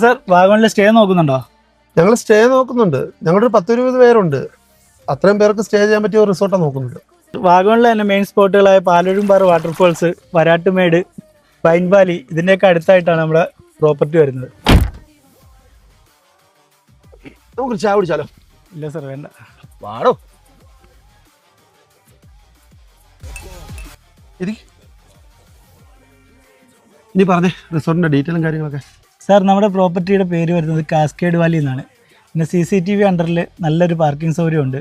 Sir വാഗമണിൽ stay നോക്കുന്നുണ്ടോ? ഞങ്ങൾ stay നോക്കുന്നുണ്ട്. ഞങ്ങളൊരു 10-20 പേരുണ്ട്. അത്രയും പേർക്ക് സ്റ്റേ ചെയ്യാൻ പറ്റിയ ഒരു റിസോർട്ടാണ് നോക്കുന്നുണ്ട്. വാഗമണിലെ തന്നെ മെയിൻ സ്പോട്ടുകളായ പാലൊഴുമ്പാറ വാട്ടർഫോൾസ്, വരാട്ടുമേട്, പൈൻ വാലി ഇതിൻ്റെയൊക്കെ അടുത്തായിട്ടാണ് നമ്മുടെ പ്രോപ്പർട്ടി വരുന്നത്. നമുക്ക് ചായ കുടിച്ചാലോ? ഇല്ല സാർ, വേണ്ട. വാടോ. ഇനി പറഞ്ഞേ റിസോർട്ടിന്റെ ഡീറ്റെയിലും കാര്യങ്ങളൊക്കെ. സാർ, നമ്മുടെ പ്രോപ്പർട്ടിയുടെ പേര് വരുന്നത് കാസ്കേഡ് വാലി എന്നാണ്. പിന്നെ CCTV അണ്ടറിൽ നല്ലൊരു പാർക്കിംഗ് സൗകര്യമുണ്ട്.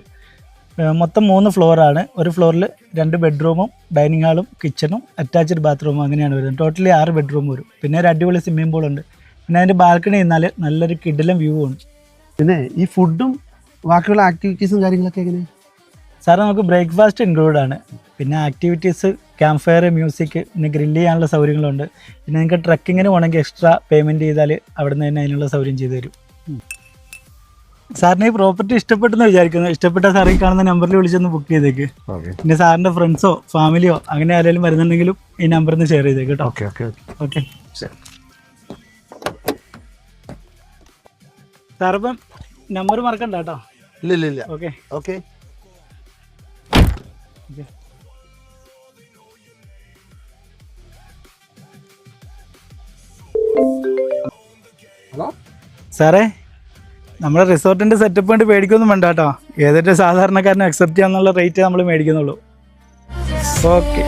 മൊത്തം 3 ഫ്ലോറാണ്. ഒരു ഫ്ലോറിൽ 2 ബെഡ്റൂമും ഡൈനിങ് ഹാളും കിച്ചണും അറ്റാച്ച്ഡ് ബാത്റൂമും അങ്ങനെയാണ് വരുന്നത്. ടോട്ടലി 6 ബെഡ്റൂം വരും. പിന്നെ ഒരു അടിപൊളി സ്വിമ്മിംഗ് പൂളുണ്ട്. പിന്നെ അതിൻ്റെ ബാൽക്കണി നിന്നാൽ നല്ലൊരു കിടിലം വ്യൂ ഉണ്ട്. പിന്നെ ഈ ഫുഡും ബാക്കിയുള്ള ആക്ടിവിറ്റീസും കാര്യങ്ങളൊക്കെ എങ്ങനെ? സാർ, നമുക്ക് ബ്രേക്ക്ഫാസ്റ്റ് ഇൻക്ലൂഡ് ആണ്. പിന്നെ ആക്ടിവിറ്റീസ്, ക്യാമ്പ് ഫയർ, മ്യൂസിക്, പിന്നെ ഗ്രില്ല് ചെയ്യാനുള്ള സൗകര്യങ്ങളുണ്ട്. പിന്നെ നിങ്ങൾക്ക് ട്രക്കിങ്ങിന് പോകണമെങ്കിൽ എക്സ്ട്രാ പേയ്മെൻറ്റ് ചെയ്താൽ അവിടെ നിന്ന് തന്നെ അതിനുള്ള സൗകര്യം ചെയ്തു തരും. സാറിന് ഈ പ്രോപ്പർട്ടി ഇഷ്ടപ്പെട്ടെന്ന് വിചാരിക്കുന്നു. ഇഷ്ടപ്പെട്ട സാർ ഈ കാണുന്ന നമ്പറിൽ വിളിച്ചൊന്ന് ബുക്ക് ചെയ്തേക്ക്. പിന്നെ സാറിൻ്റെ ഫ്രണ്ട്സോ ഫാമിലിയോ അങ്ങനെ ആരെങ്കിലും വരുന്നുണ്ടെങ്കിലും ഈ നമ്പറിൽ നിന്ന് ഷെയർ ചെയ്തേക്ക് കേട്ടോ. ഓക്കെ സാറിപ്പം നമ്പർ മറക്കണ്ട കേട്ടോ. ഇല്ല. ഓക്കെ. ഹലോ സാറേ, നമ്മുടെ റിസോർട്ടിൻ്റെ സെറ്റപ്പ് കൊണ്ട് പേടിക്കൊന്നും വേണ്ട കേട്ടോ. ഏതൊരു സാധാരണക്കാരനെ അക്സെപ്റ്റ് ചെയ്യാന്നുള്ള റേറ്റ് നമ്മൾ മേടിക്കുന്നുള്ളൂ. ഓക്കെ.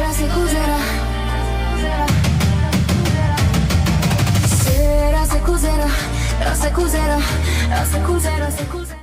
Ela se cuzera,